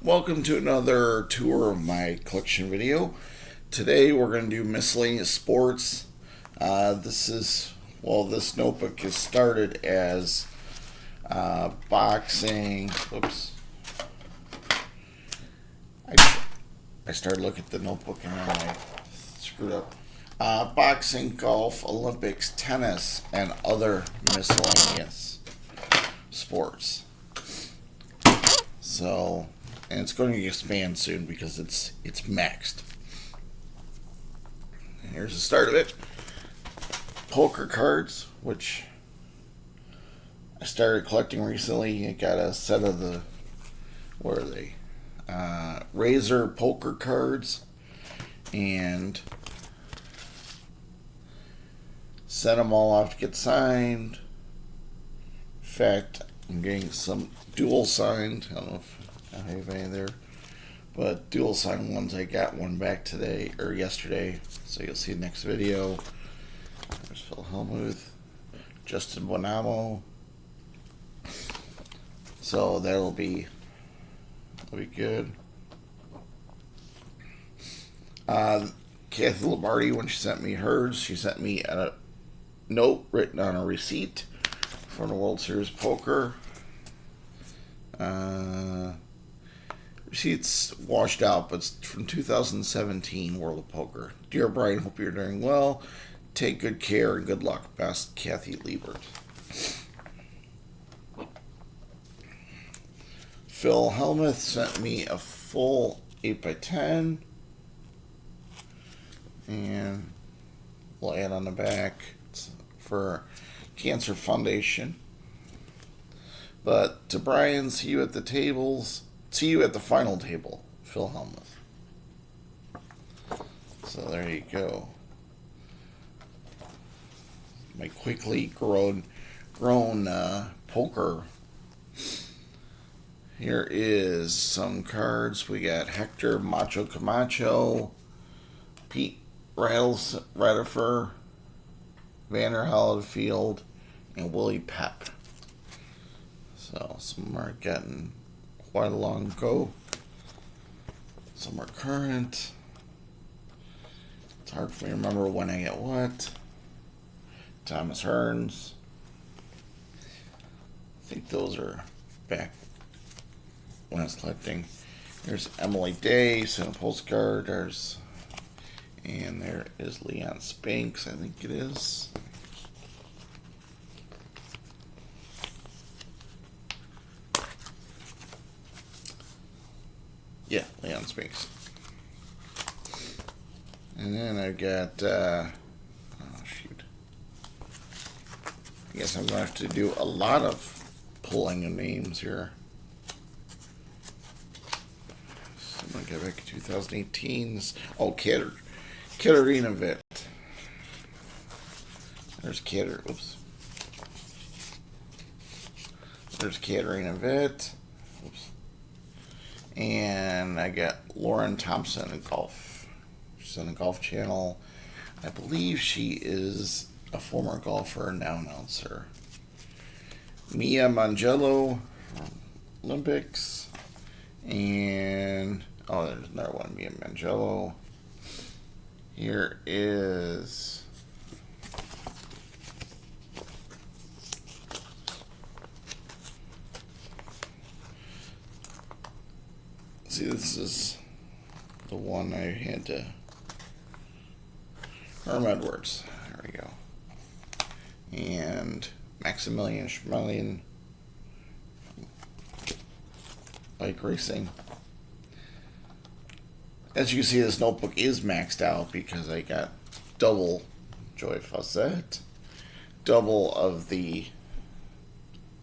Welcome to another tour of my collection video. Today we're going to do miscellaneous sports. This notebook is started as boxing. Oops. I started looking at the notebook and then I screwed up. Boxing, golf, Olympics, tennis, and other miscellaneous sports. So, and it's going to expand soon because it's maxed. And here's the start of it. Poker cards, which I started collecting recently. I got a set of the, what are they? Razor poker cards, and sent them all off to get signed. In fact, I'm getting some dual signed. I don't know if I have any there, but dual signed ones. I got one back today or yesterday, so you'll see the next video. There's Phil Hellmuth, Justin Bonamo. So that'll be good. Kathy Lombardi, when she sent me hers, she sent me a note written on a receipt from the World Series Poker. Receipt's washed out, but it's from 2017 World of Poker. Dear Brian, hope you're doing well. Take good care and good luck. Best, Kathy Liebert. Phil Hellmuth sent me a full 8x10. And we'll add on the back. It's for Cancer Foundation. But to Brian, see you at the tables. See you at the final table, Phil Hellmuth. So there you go. My quickly grown poker. Here is some cards. We got Hector Macho Camacho, Pete Radifer, Vander Hollifield, and Willie Pep. So some are getting quite a long go. Some are current. It's hard for me to remember when I get what. Thomas Hearns. I think those are back when I was collecting. There's Emily Day, sent a postcard. And there is Leon Spinks, I think it is. Yeah, Leon Spinks. And then I've got, I guess I'm going to have to do a lot of pulling of names here. So I'm going to go back to 2018. Oh, Kerrigan Vet. There's Oops. There's Kerrigan Vet. Oops. And I got Lauren Thompson in golf. She's on the Golf Channel. I believe she is a former golfer, now announcer. Mia Mangello, Olympics. And, there's another one, Mia Mangello. Here is this is the one I had to Herm Edwards. There we go. And Maximilian Schmeling, bike racing. As you can see, this notebook is maxed out because I got double Joy Fawcett, double of the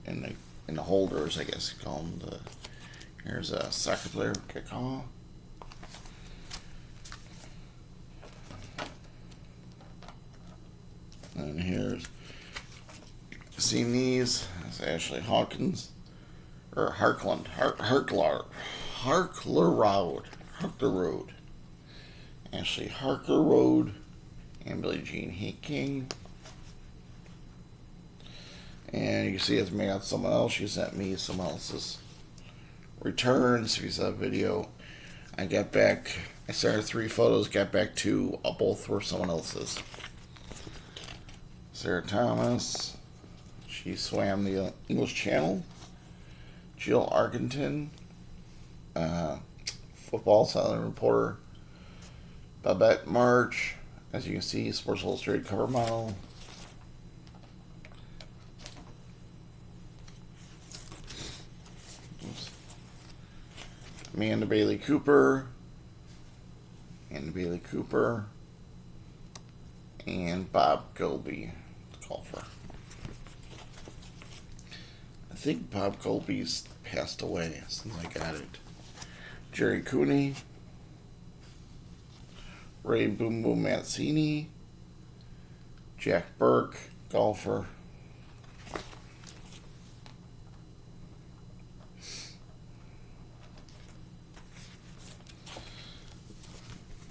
in the holders, I guess you call them. Here's a soccer player, Keeler. And here's, seen these, it's Ashley Hawkins, or Harkler Road. Ashley Harker Road, and Billie Jean King. And you can see it's made out of someone else. She sent me someone else's returns. If you saw a video, I started 3 photos, got back 2. Both were someone else's. Sarah Thomas, she swam the English Channel. Jill Argenton, football sideline reporter. Babette March, as you can see, Sports Illustrated cover model. Amanda Bailey Cooper, and Bob Gilby, the golfer. I think Bob Gilby's passed away since I got it. Jerry Cooney, Ray Boom Boom Mancini, Jack Burke, golfer.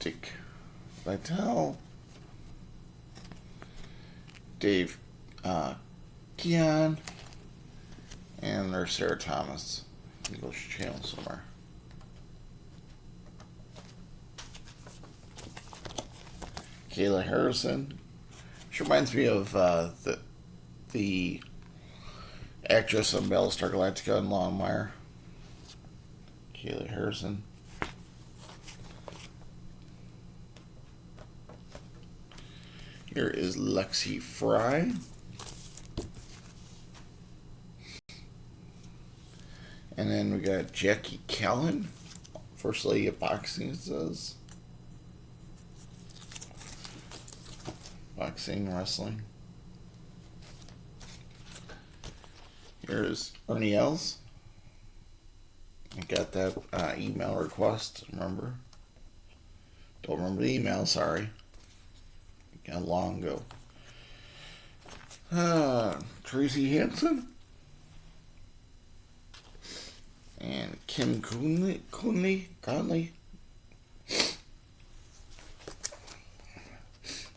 Dick Vitale, Dave Keon, and there's Sarah Thomas, English Channel somewhere. Kayla Harrison. She reminds me of the actress on Battlestar Galactica and Longmire. Kayla Harrison. Here is Lexi Fry. And then we got Jackie Callan, First Lady of Boxing, it says. Boxing, wrestling. Here's Ernie Els. I got that email request, remember? Don't remember the email, sorry. Got long ago. Tracy Hansen. And Kim Conley.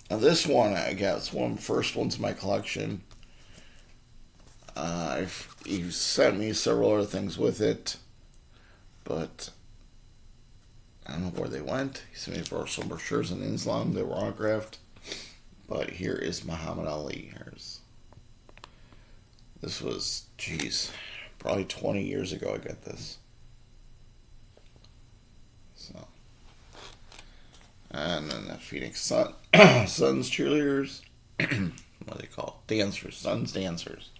Now this one I got. It's one of the first ones in my collection. He sent me several other things with it, but I don't know where they went. He sent me some brochures in Islam. They were autographed. But here is Muhammad Ali. This was, probably 20 years ago I got this. So, and then the Phoenix Suns cheerleaders. What do they call it? Dancers. Suns dancers.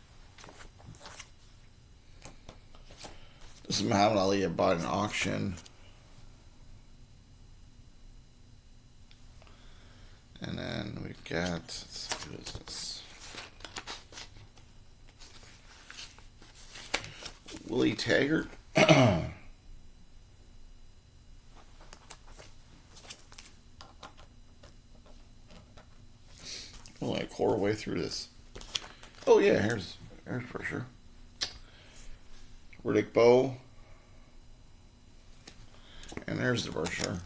This is Muhammad Ali. I bought an auction. And then we've got, let's see, what is this? Willie Taggart. Only a quarter way through this. Oh yeah, here's for sure. Riddick Bowe. And there's the brochure.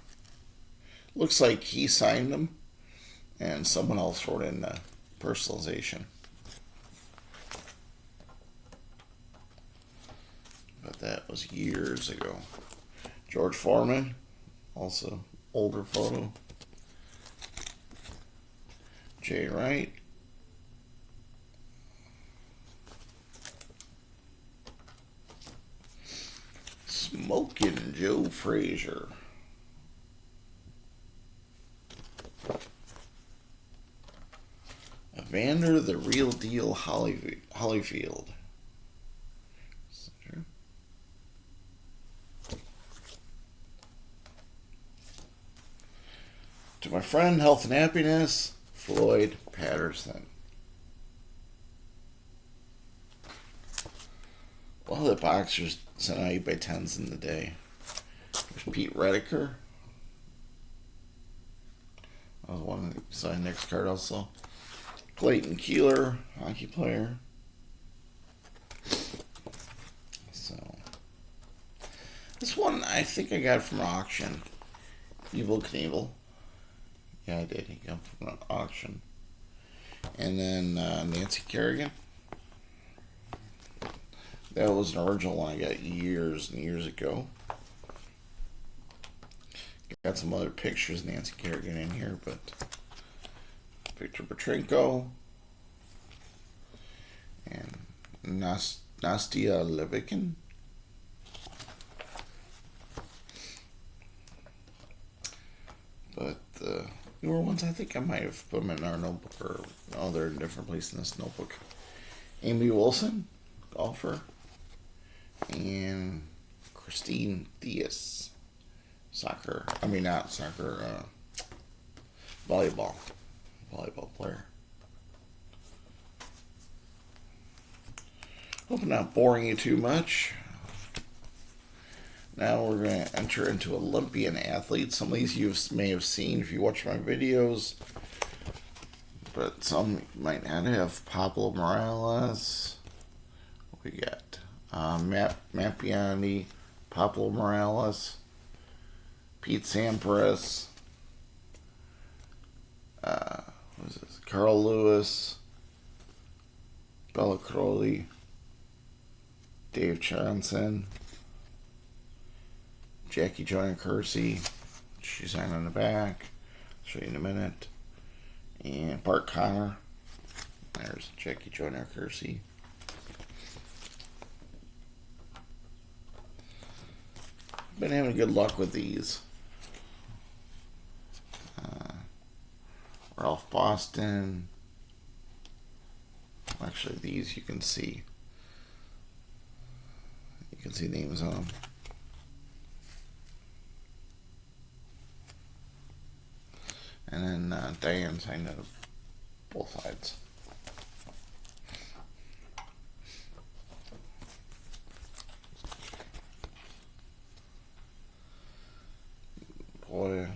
Looks like he signed them. And someone else wrote in personalization. But that was years ago. George Foreman, also older photo. Jay Wright. Smokin' Joe Frazier. Evander the Real Deal Holyfield. Is that true? To my friend, health and happiness, Floyd Patterson. Well, the boxers sent out 8x10s in the day. There's Pete Rediker. That was one that signed next card also. Clayton Keeler, hockey player. So, this one I think I got from an auction. Evel Knievel. Yeah, I did. He got from an auction. And then Nancy Kerrigan. That was an original one I got years and years ago. Got some other pictures, Nancy Kerrigan in here, but Victor Petrenko and Nastia Levikin. But the newer ones, I think I might have put them in our notebook, or no, they're in a different place in this notebook. Amy Wilson, golfer, and Christine Diaz, soccer. I mean, not soccer, volleyball player. Hope I'm not boring you too much. Now we're going to enter into Olympian Athletes. Some of these you may have seen if you watch my videos, but some might not have. Pablo Morales. What we got? Matt Biondi, Pablo Morales, Pete Sampras, what is this? Carl Lewis, Bella Crowley, Dave Johnson, Jackie Joyner Kersey, she's signed on the back, I'll show you in a minute, and Bart Connor, there's Jackie Joyner Kersey. Been having good luck with these. Ralph Boston, actually these you can see names on them. And then Diane signed out of both sides. Boy,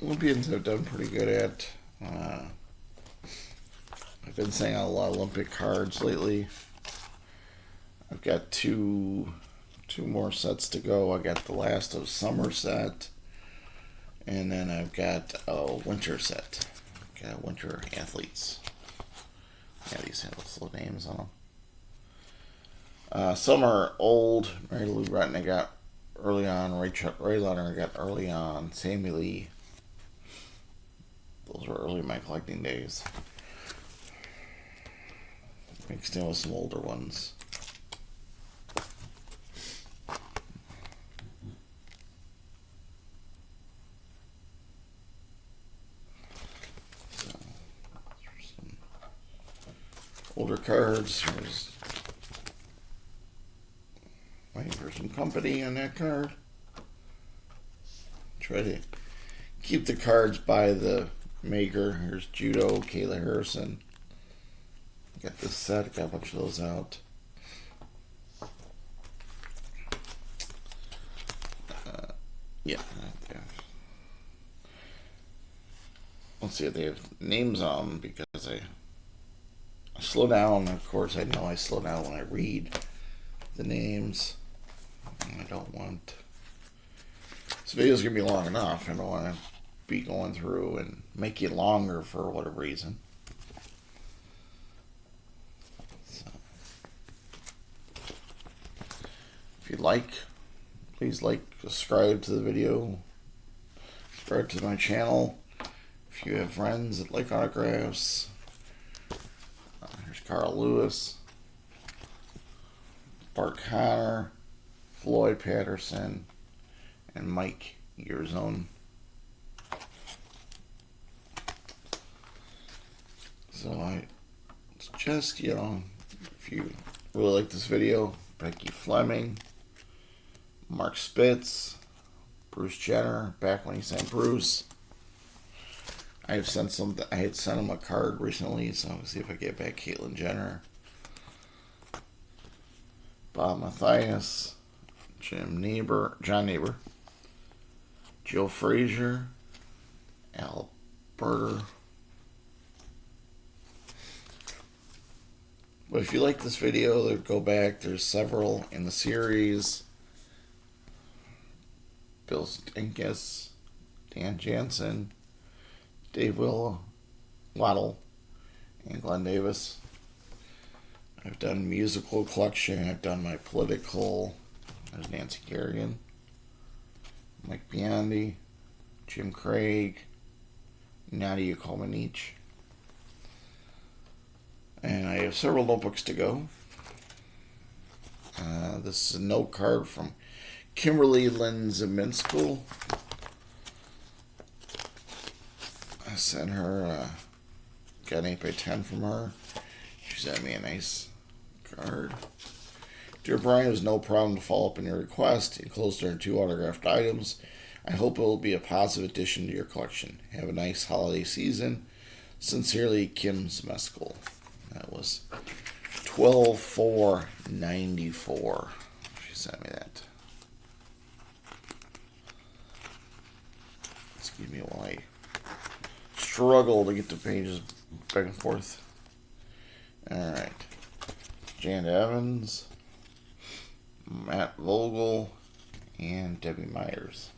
Olympians have done pretty good at. I've been saying a lot of Olympic cards lately. I've got two more sets to go. I got the last of summer set. And then I've got a winter set. Got winter athletes. Yeah, these have those little names on them. Some are old. Mary Lou Retton I got early on. Ray Leonard I got early on. Sammy Lee. Those were early in my collecting days. Mixed in with some older ones. Older cards. There's waiting for some company on that card. Try to keep the cards by the maker. Here's Judo, Kayla Harrison. Got this set, got a bunch of those out. Yeah. Let's see if they have names on them, because I slow down. Of course, I know I slow down when I read the names. I don't want... This video's going to be long enough. I don't want to be going through and make it longer for whatever reason. So, if you like, please like, subscribe to the video, subscribe to my channel. If you have friends that like autographs, here's Carl Lewis, Bart Connor, Floyd Patterson, and Mike Yearzone. So I suggest, if you really like this video, Becky Fleming, Mark Spitz, Bruce Jenner, back when he sent Bruce. I had sent him a card recently, so I'll see if I get back Caitlyn Jenner. Bob Mathias, John Neighbor, Joe Frazier, Al Berger. But if you like this video, go back. There's several in the series. Bill Stinkus, Dan Jansen, Dave Waddle, and Glenn Davis. I've done musical collection. I've done my political. There's Nancy Kerrigan, Mike Biondi, Jim Craig, Nadia Comaneci. And I have several notebooks to go. This is a note card from Kimberly Linzeminsko. I sent her, got an 8x10 from her. She sent me a nice card. Dear Brian, it was no problem to follow up on your request. Enclosed are 2 autographed items. I hope it will be a positive addition to your collection. Have a nice holiday season. Sincerely, Kim Smeskel. That was 12/4/94. She sent me that. Excuse me while I struggle to get the pages back and forth. Alright. Jan Evans, Matt Vogel, and Debbie Myers.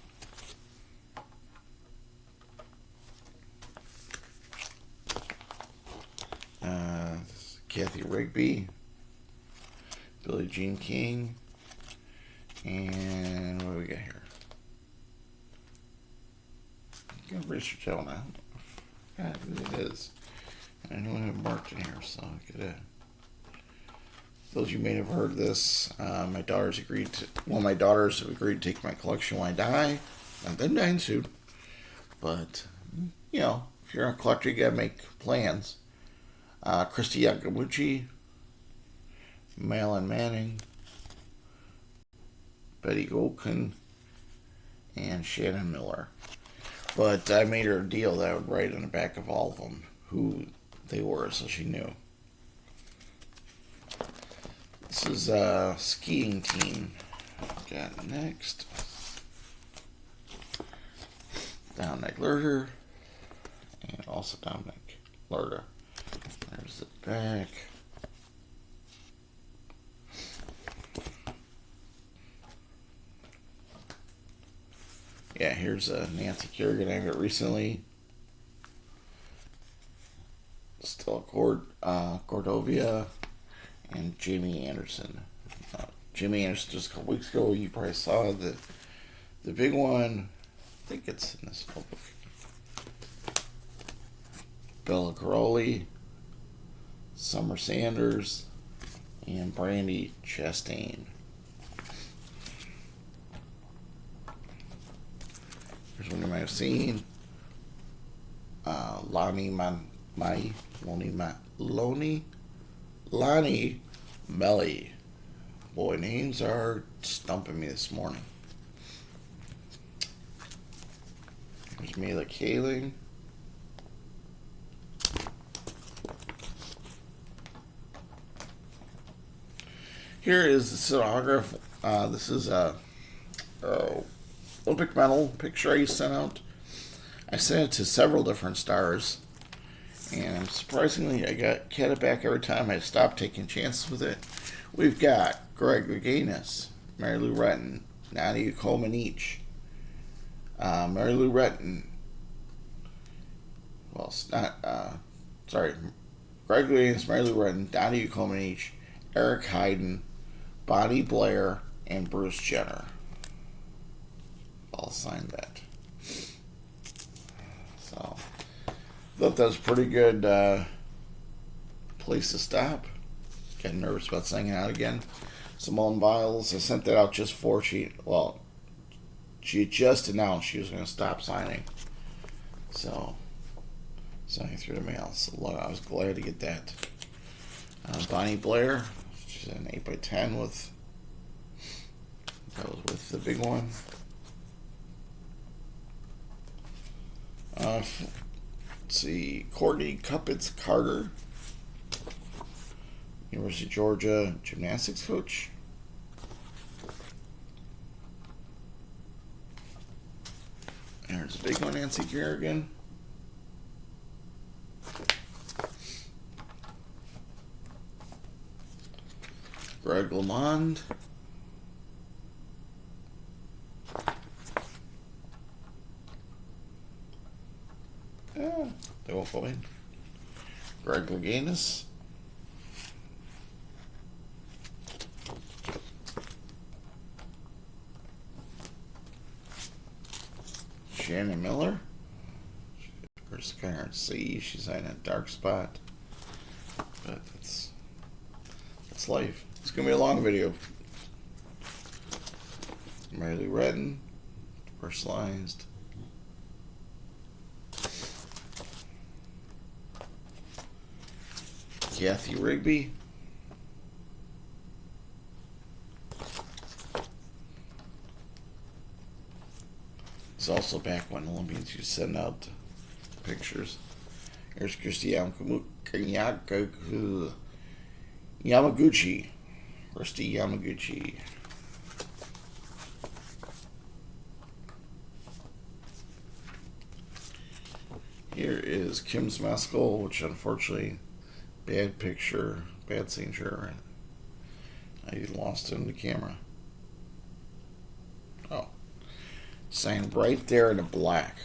Kathy Rigby, Billie Jean King, and what do we got here? I'm gonna research that one out. God, who it is. I know I have marked in here, so I could. Those of you may have heard this. My daughters have agreed to take my collection when I die. Not them dying soon, but you know, if you're a collector, you gotta make plans. Christy Yakabuchi, Malin Manning, Betty Golkin, and Shannon Miller. But I made her a deal that I would write on the back of all of them who they were, so she knew. This is a skiing team. Got next. Dominic Lerter, and also Dominic Lerter. There's the back. Yeah, here's Nancy Kerrigan. I got recently. Stella Cordovia and Jamie Anderson. Jamie Anderson just a couple weeks ago. You probably saw the big one. I think it's in this notebook. Bella Caroli, Summer Sanders, and Brandy Chastain. Here's one you might have seen. Lonnie Melly. Boy, names are stumping me this morning. Here's Mila Kaling. Here is the autograph. This is a Olympic medal picture I sent out. I sent it to several different stars, and surprisingly, I get it back every time. I stopped taking chances with it. We've got Greg Louganis, Mary Lou Retton, Nadia Comaneci, Mary Lou Retton. Well, it's not. Sorry, Greg Louganis, Mary Lou Retton, Nadia Comaneci, Eric Hayden, Bonnie Blair, and Bruce Jenner. I'll sign that. So, thought that was a pretty good place to stop. Getting nervous about sending it out again. Simone Biles, I sent that out just for she had just announced she was going to stop signing. So, sending through the mail. So, I was glad to get that. Bonnie Blair, she's an 8x10 that was with the big one. Let's see, Courtney Cuppets Carter, University of Georgia gymnastics coach. There's a big one, Nancy Kerrigan. Greg LeMond. They won't go in. Greg Louganis. Shannon Miller. Or Skylar C. She's in a dark spot. But that's life. It's going to be a long video. Miley Redden. Personalized. Kathy Rigby. It's also back when Olympians used to send out pictures. Here's Christy Yamaguchi. Christy Yamaguchi. Here is Kim's Mescal, which unfortunately, bad picture, bad signature. I lost it in the camera. Oh. Signed right there in the black.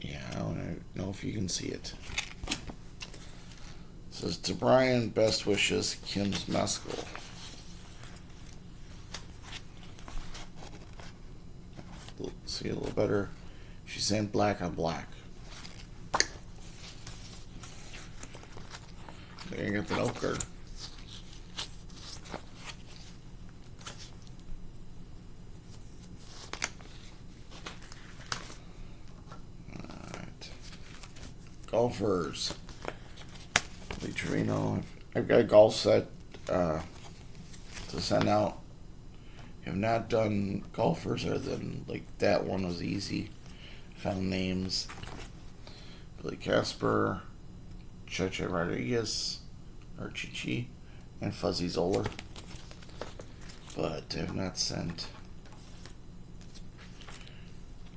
Yeah, I don't know if you can see it. It says, to Brian, best wishes, Kim's Mescal. See a little better. She's saying black on black. There you got the note card. Alright. Golfers. Lee Trevino. I've got a golf set to send out. Have not done golfers other than like that one was easy. Found names. Billy Casper, Cheche Rodriguez, or Chichi, and Fuzzy Zoller. But have not sent.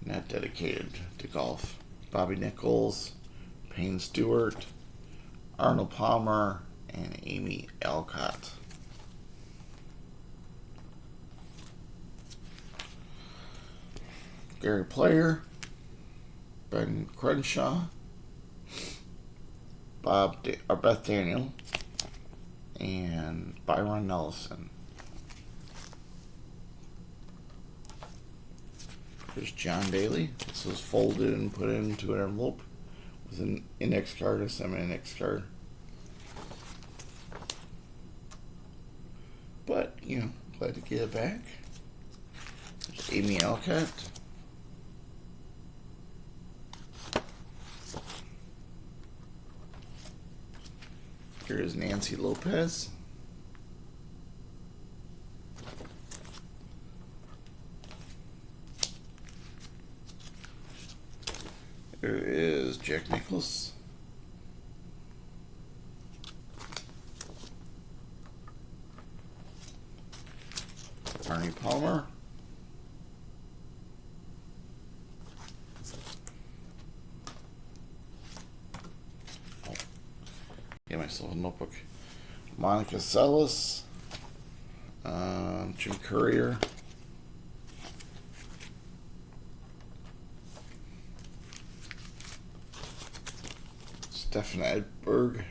Not dedicated to golf. Bobby Nichols, Payne Stewart, Arnold Palmer, and Amy Alcott. Gary Player, Ben Crenshaw, Beth Daniel, and Byron Nelson. Here's John Daly. This was folded and put into an envelope with an index card, a semi-index card. But, glad to get it back. There's Amy Alcott. Here is Nancy Lopez. Here is Jack Nicklaus. Arnie Palmer. Get myself a notebook. Monica Seles. Jim Courier. Stefan Edberg.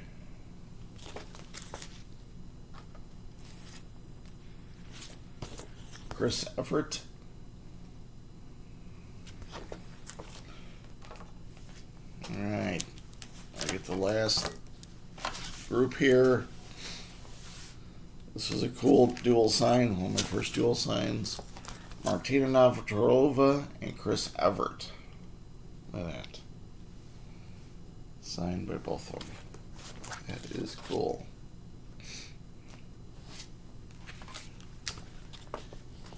Chris Everett. Alright. I get the last group here. This was a cool dual sign, one of my first dual signs. Martina Navratilova and Chris Everett. Look at that. Signed by both of them. That is cool.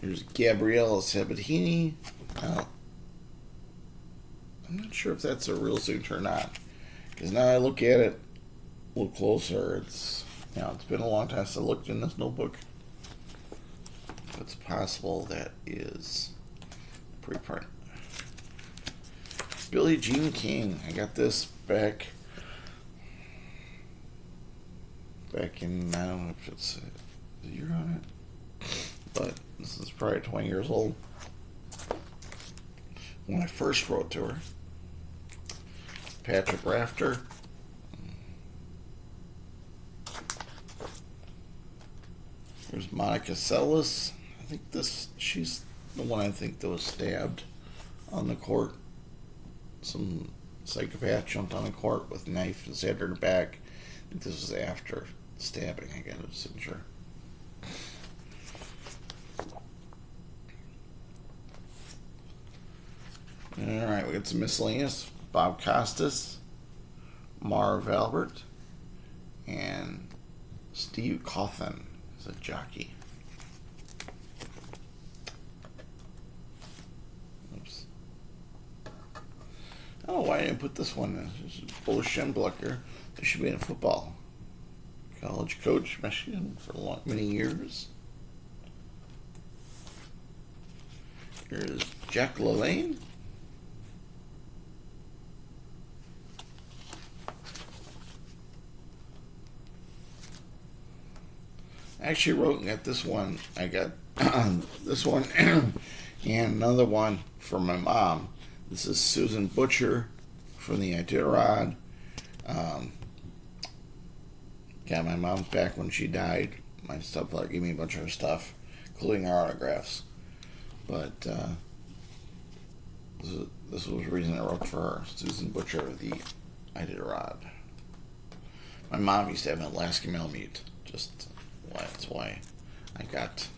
Here's Gabriella Sabatini. Now, I'm not sure if that's a real signature or not. Because now I look at it a little closer. It's been a long time since I looked in this notebook. It's possible that is preprint. Billie Jean King. I got this back in, I don't know if it's a year on it, but this is probably 20 years old. When I first wrote to her. Patrick Rafter. Here's Monica Seles. I think she's the one I think that was stabbed on the court. Some psychopath jumped on the court with a knife and stabbed her in the back. I think this was after stabbing, I got a signature. Alright, we got some miscellaneous. Bob Costas, Marv Albert, and Steve Coffin is a jockey. Oops. Oh, why didn't I put this one in? This is Bo Schemblucker. This should be in football. College coach, Michigan for many years. Here's Jack Lalanne. I actually wrote and got this one. I got this one and another one for my mom. This is Susan Butcher from the Iditarod. Got my mom back when she died. My stepfather gave me a bunch of her stuff, including her autographs. But this was the reason I wrote for her. Susan Butcher of the Iditarod. My mom used to have an Alaska Malamute. That's why I got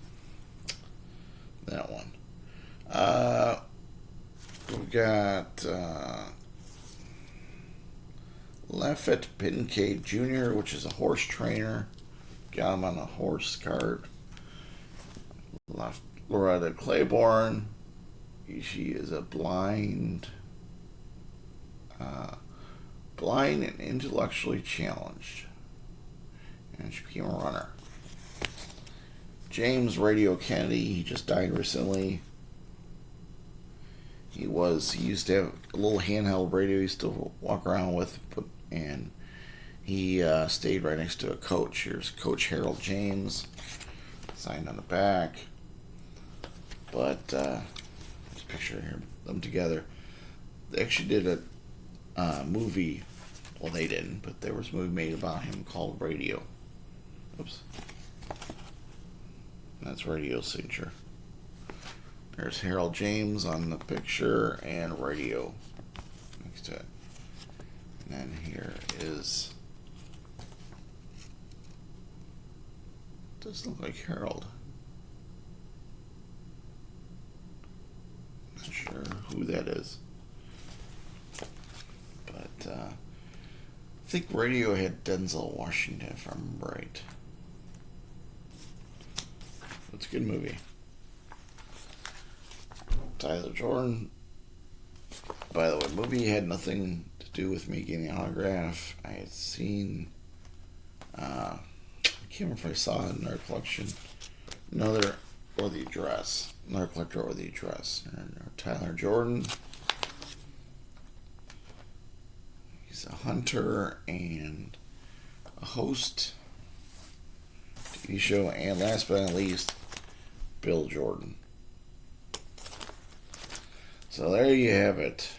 that one. We got Lafayette Pincaid Jr., which is a horse trainer. Got him on a horse card. Loretta Claiborne. She is a blind and intellectually challenged. And she became a runner. James Radio Kennedy, he just died recently. He used to have a little handheld radio he used to walk around with, and he stayed right next to a coach. Here's Coach Harold James, signed on the back. But this picture here, them together. They actually did a movie. Well, they didn't, but there was a movie made about him called Radio. Oops. That's Radio's signature. There's Harold James on the picture and Radio next to it. And then here is... Doesn't look like Harold. Not sure who that is. But I think Radio had Denzel Washington, if I remember right. It's a good movie. Tyler Jordan. By the way, the movie had nothing to do with me getting an autograph. I had seen... I can't remember if I saw it in our collection. Another collector or the address. And Tyler Jordan. He's a hunter and a host. TV show, and last but not least, Bill Jordan. So there you have it.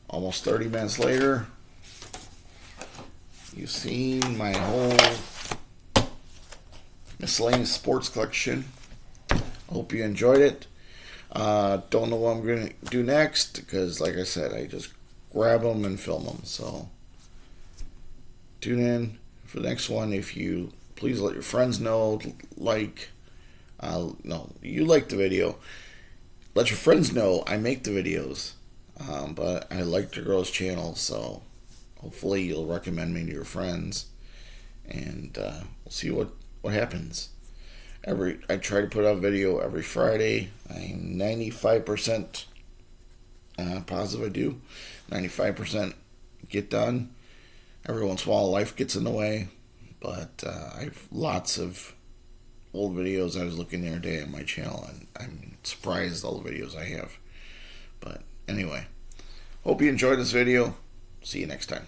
Almost 30 minutes later, you've seen my whole miscellaneous sports collection. I hope you enjoyed it. Don't know what I'm going to do next because, like I said, I just grab them and film them. So tune in for the next one. If you please let your friends know, you like the video. Let your friends know I make the videos. But I like the girl's channel, so hopefully you'll recommend me to your friends, and we'll see what happens. I try to put out a video every Friday. I'm 95% positive I do. 95% get done. Every once in a while life gets in the way, but I have lots of old videos. I was looking the other day on my channel, and I'm surprised at all the videos I have. But anyway, hope you enjoyed this video. See you next time.